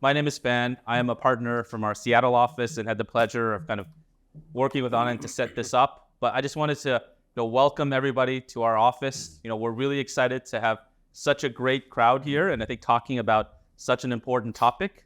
My name is Span. I am a partner from our Seattle office and had the pleasure of kind of working with Anand to set this up. But I just wanted to welcome everybody to our office. We're really excited to have such a great crowd here, and I think talking about such an important topic.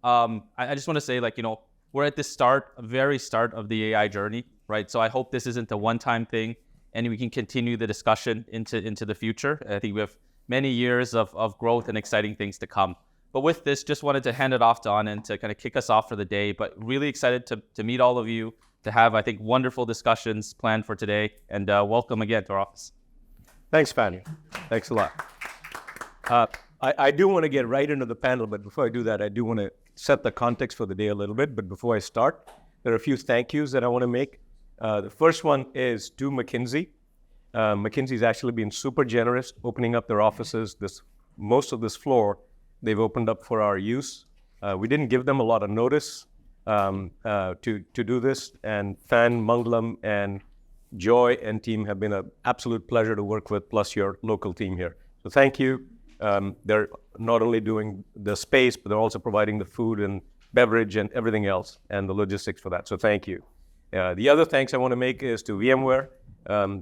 I just want to say, we're at the very start of the AI journey, right? So I hope this isn't a one-time thing, and we can continue the discussion into the future. I think we have many years of growth and exciting things to come. But with this, just wanted to hand it off to Anand to kind of kick us off for the day. But really excited to meet all of you, to have, I think, wonderful discussions planned for today. And welcome again to our office. Thanks, Fanny. Thanks a lot. I do want to get right into the panel, but before I do that, I do want to set the context for the day a little bit. But before I start, there are a few thank yous that I want to make. The first one is to McKinsey. McKinsey's actually been super generous, opening up their offices. Most of this floor, they've opened up for our use. We didn't give them a lot of notice to do this. And Fan, Mangalam, and Joy and team have been an absolute pleasure to work with, plus your local team here. So thank you. They're not only doing the space, but they're also providing the food and beverage and everything else and the logistics for that. So thank you. The other thanks I want to make is to VMware.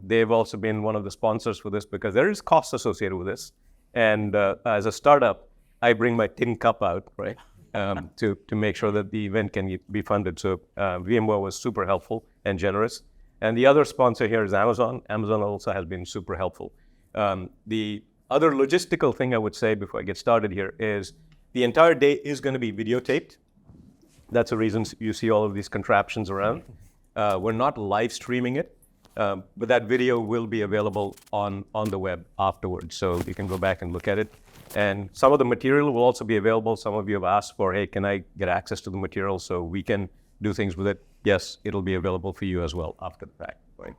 They've also been one of the sponsors for this because there is cost associated with this. And as a startup, I bring my tin cup out, right, to make sure that the event can be funded. So VMware was super helpful and generous. And the other sponsor here is Amazon. Amazon also has been super helpful. The other logistical thing I would say before I get started here is the entire day is going to be videotaped. That's the reason you see all of these contraptions around. We're not live streaming it, but that video will be available on the web afterwards. So you can go back and look at it. And some of the material will also be available. Some of you have asked for, hey, can I get access to the material so we can do things with it? Yes, it'll be available for you as well after the fact, right?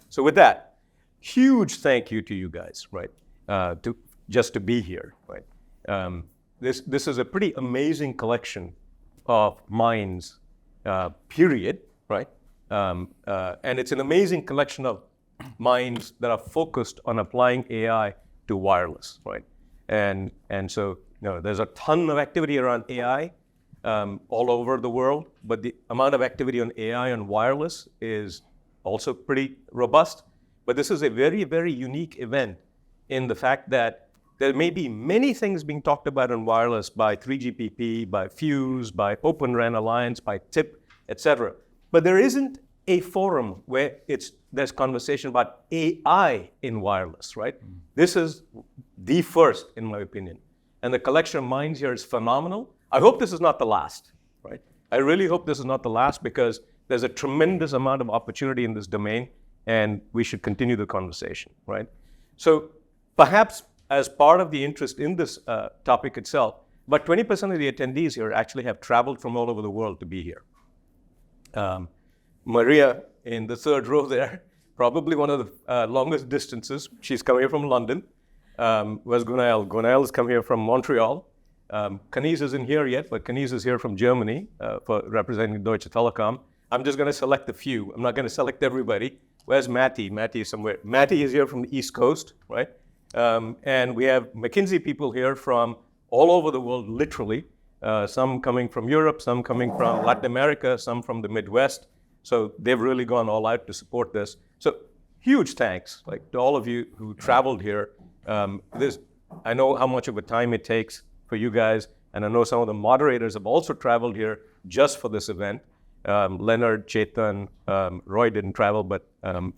So with that, huge thank you to you guys, right? To be here, right? This is a pretty amazing collection of minds, period, right? And it's an amazing collection of minds that are focused on applying AI to wireless, right? And so there's a ton of activity around AI all over the world, but the amount of activity on AI on wireless is also pretty robust. But this is a very, very unique event in the fact that there may be many things being talked about on wireless by 3GPP, by Fuse, by Open RAN Alliance, by TIP, etc. But there isn't a forum where there's conversation about AI in wireless, right? This is the first, in my opinion. And the collection of minds here is phenomenal. I hope this is not the last, right? I really hope this is not the last because there's a tremendous amount of opportunity in this domain and we should continue the conversation, right? So perhaps as part of the interest in this topic itself, but 20% of the attendees here actually have traveled from all over the world to be here. Maria in the third row there, probably one of the longest distances. She's come here from London. Where's Gunael? Gunael has come here from Montreal. Kanis isn't here yet, but Kanis is here from Germany for representing Deutsche Telekom. I'm just going to select a few. I'm not going to select everybody. Where's Matty? Matty is somewhere. Matty is here from the East Coast, right? And we have McKinsey people here from all over the world, literally. Some coming from Europe, some coming from Latin America, some from the Midwest. So they've really gone all out to support this. So huge thanks to all of you who traveled here. I know how much of a time it takes for you guys, and I know some of the moderators have also traveled here just for this event. Leonard, Chetan, Roy didn't travel, but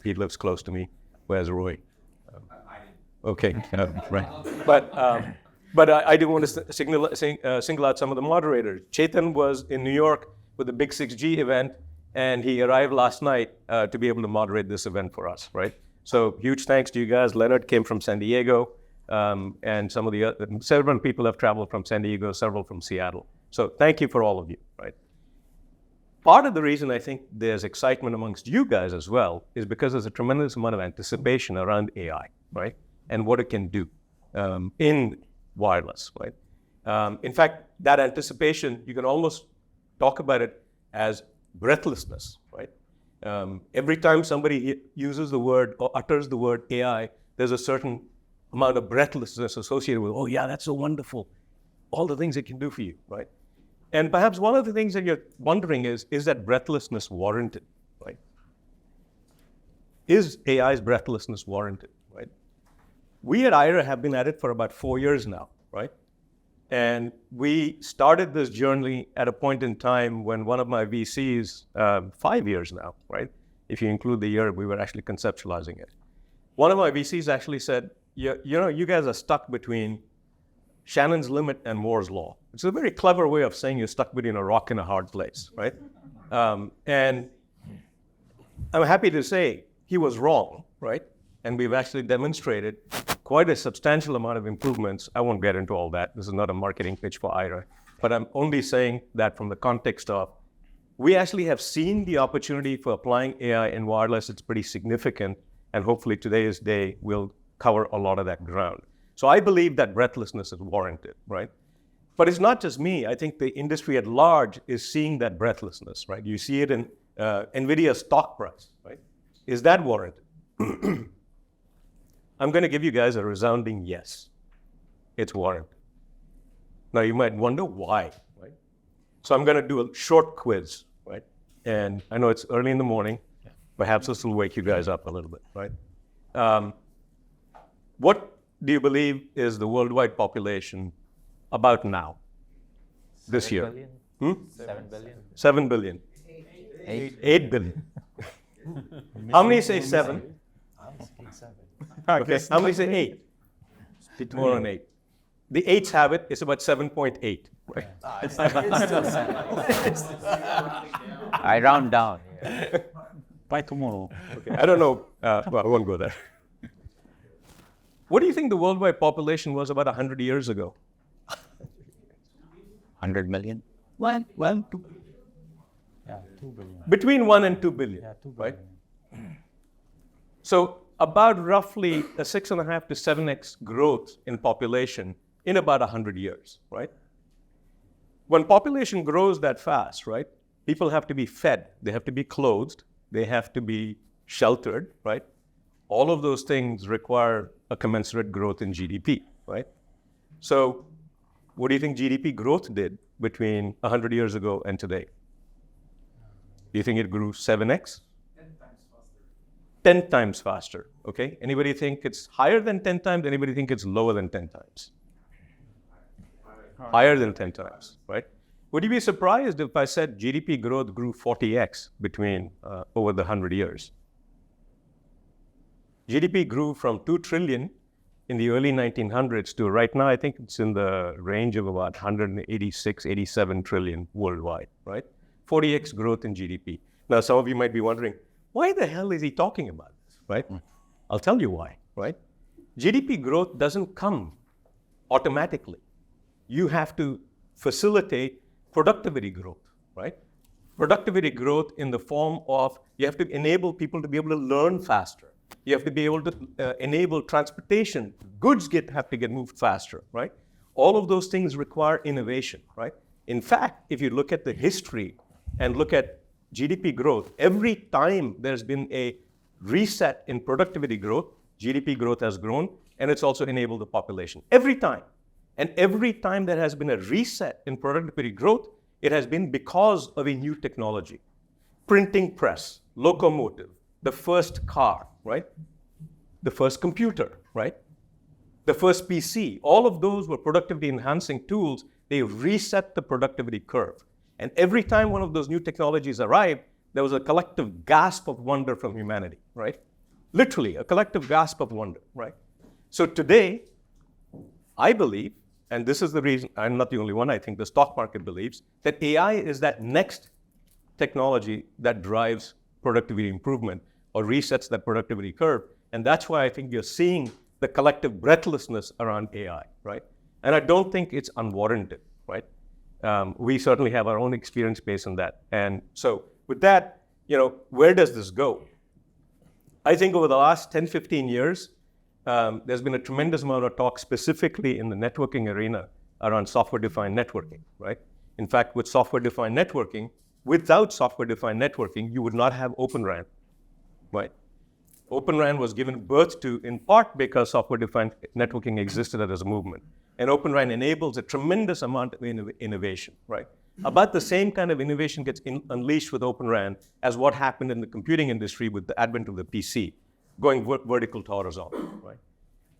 he lives close to me. Where's Roy? Okay, right. But I do want to single out some of the moderators. Chetan was in New York with the Big 6G event, and he arrived last night to be able to moderate this event for us, right? So huge thanks to you guys. Leonard came from San Diego, and some of the several people have traveled from San Diego, several from Seattle. So thank you for all of you, right? Part of the reason I think there's excitement amongst you guys as well is because there's a tremendous amount of anticipation around AI, right? And what it can do in wireless, right? In fact, that anticipation, you can almost talk about it as breathlessness, right? Every time somebody uses the word or utters the word AI, there's a certain amount of breathlessness associated with, oh yeah, that's so wonderful. all the things it can do for you, right? And perhaps one of the things that you're wondering is that breathlessness warranted, right? Is AI's breathlessness warranted, right? We at IRA have been at it for about 4 years now, right? And we started this journey at a point in time when one of my VCs, 5 years now, right? If you include the year we were actually conceptualizing it. One of my VCs actually said, you guys are stuck between Shannon's limit and Moore's law. It's a very clever way of saying you're stuck between a rock and a hard place, right? And I'm happy to say he was wrong, right? And we've actually demonstrated quite a substantial amount of improvements. I won't get into all that. This is not a marketing pitch for IRA, but I'm only saying that from the context of we actually have seen the opportunity for applying AI in wireless. It's pretty significant, and hopefully today's day will cover a lot of that ground. So I believe that breathlessness is warranted, right? But it's not just me. I think the industry at large is seeing that breathlessness, right? You see it in NVIDIA's stock price, right? Is that warranted? I'm going to give you guys a resounding yes. It's warranted. Now you might wonder why, right? So I'm going to do a short quiz, right? And I know it's early in the morning. Perhaps this will wake you guys up a little bit, right? What do you believe is the worldwide population about now, this year? 7 billion. 7 billion. 8 billion. How many say 7? Okay, how many say 8? More than 8. The 8s have it, it's about 7.8. Right? I round down. By tomorrow. Okay, I don't know. Well, I won't go there. What do you think the worldwide population was about 100 years ago? 100 million? 1, 2. Yeah, 2 billion. Between 1 and 2 billion, Yeah, 2 right? billion. So about roughly a 6.5 to 7x growth in population in about 100 years, right? When population grows that fast, right, people have to be fed, they have to be clothed, they have to be sheltered, right? All of those things require a commensurate growth in GDP, right? So what do you think GDP growth did between 100 years ago and today? Do you think it grew 7x? 10 times faster, okay? Anybody think it's higher than 10 times? Anybody think it's lower than 10 times? Higher than 10 times, right? Would you be surprised if I said GDP growth grew 40x between over the 100 years? GDP grew from 2 trillion in the early 1900s to right now, I think it's in the range of about 186, 87 trillion worldwide, right? 40x growth in GDP. Now, some of you might be wondering, why the hell is he talking about this, right? I'll tell you why, right? GDP growth doesn't come automatically. You have to facilitate productivity growth, right? Productivity growth in the form of you have to enable people to be able to learn faster. You have to be able to enable transportation. Goods have to get moved faster, right? All of those things require innovation, right? In fact, if you look at the history and look at GDP growth, every time there's been a reset in productivity growth, GDP growth has grown, and it's also enabled the population. Every time. And every time there has been a reset in productivity growth, it has been because of a new technology. Printing press, locomotive, the first car, right? The first computer, right? The first PC. All of those were productivity enhancing tools. They reset the productivity curve. And every time one of those new technologies arrived, there was a collective gasp of wonder from humanity, right? Literally, a collective gasp of wonder, right? So today, I believe, and this is the reason, I'm not the only one, I think the stock market believes, that AI is that next technology that drives productivity improvement or resets that productivity curve. And that's why I think you're seeing the collective breathlessness around AI, right? And I don't think it's unwarranted, right? We certainly have our own experience based on that. And so with that, where does this go? I think over the last 10, 15 years, there's been a tremendous amount of talk specifically in the networking arena around software-defined networking, right? In fact, with software-defined networking, without software-defined networking, you would not have Open RAN, right? Open RAN was given birth to in part because software-defined networking existed as a movement. And Open RAN enables a tremendous amount of innovation, right? About the same kind of innovation gets unleashed with Open RAN as what happened in the computing industry with the advent of the PC, going vertical to horizontal, right?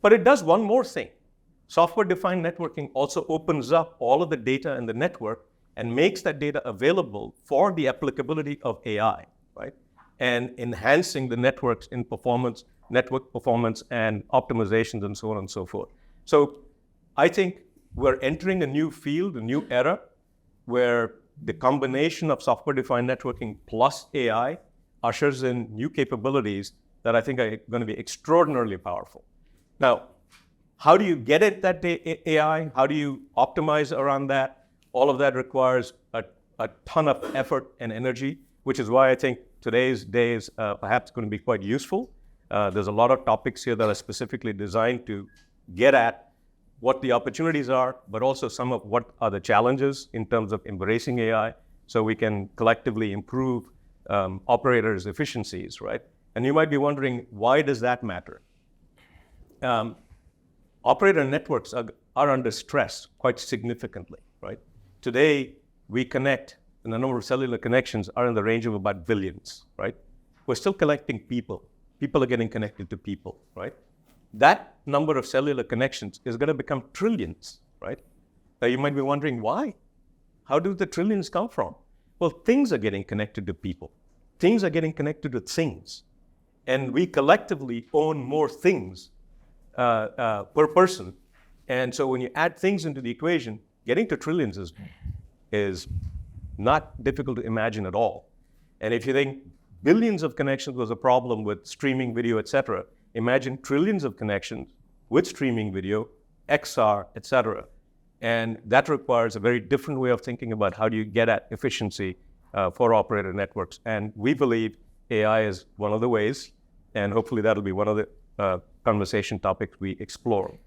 But it does one more thing. Software-defined networking also opens up all of the data in the network and makes that data available for the applicability of AI, right? And enhancing the networks in performance, network performance and optimizations and so on and so forth. So I think we're entering a new field, a new era, where the combination of software-defined networking plus AI ushers in new capabilities that I think are going to be extraordinarily powerful. Now, how do you get at that AI? How do you optimize around that? All of that requires a ton of effort and energy, which is why I think today's day is perhaps going to be quite useful. There's a lot of topics here that are specifically designed to get at what the opportunities are, but also some of what are the challenges in terms of embracing AI, so we can collectively improve operators' efficiencies, right? And you might be wondering, why does that matter? Operator networks are under stress quite significantly, right? Today, we connect, and the number of cellular connections are in the range of about billions, right? We're still collecting people. People are getting connected to people, right? That number of cellular connections is going to become trillions, right? Now you might be wondering why? How do the trillions come from? Well, things are getting connected to people. Things are getting connected to things. And we collectively own more things per person. And so when you add things into the equation, getting to trillions is not difficult to imagine at all. And if you think billions of connections was a problem with streaming video, et cetera, imagine trillions of connections with streaming video, XR, et cetera. And that requires a very different way of thinking about how do you get at efficiency for operator networks. And we believe AI is one of the ways, and hopefully that'll be one of the conversation topics we explore.